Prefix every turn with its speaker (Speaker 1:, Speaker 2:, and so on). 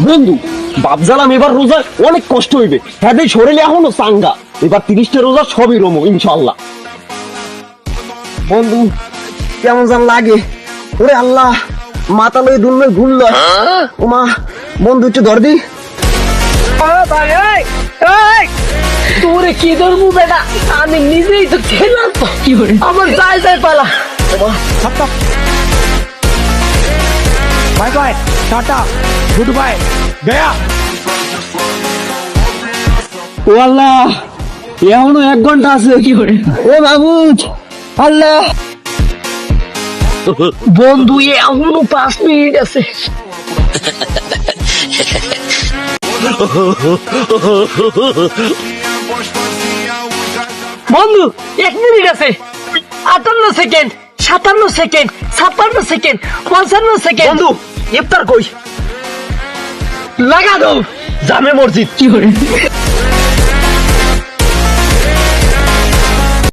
Speaker 1: বন্ধু ভাবছিলাম এবার রোজা অনেক কষ্ট হইবে, হ্যাঁ শরীরে এখনো চাঙ্গা, এবার 30টা রোজা সবই রমো ইনশাল্লাহ। বন্ধু কেমন যেন লাগে, ওরে আল্লাহ মাথা লয়ে দুলমে ঘুরল। ও মা, বন্ধু একটু ধর দি।
Speaker 2: তোরে কি ধরবো বেটা, আমি নিজেই তো খেলাম, আমার যাই যাই পালা।
Speaker 3: Bye bye, tata, good bye, গয়া।
Speaker 1: ও আল্লাহ, এখনো 1 ঘন্টা আছে। ও মাহমুদ, আল্লাহ।
Speaker 2: বন্ধু এখনো 5 মিনিট আছে। বন্ধু 1 মিনিট আছে, 58 সেকেন্ড, 57 সেকেন্ড, 56 সেকেন্ড, 55 সেকেন্ড।
Speaker 1: বন্ধু ইফতার কই?
Speaker 2: লাগা দাও
Speaker 1: জামে মসজিদ।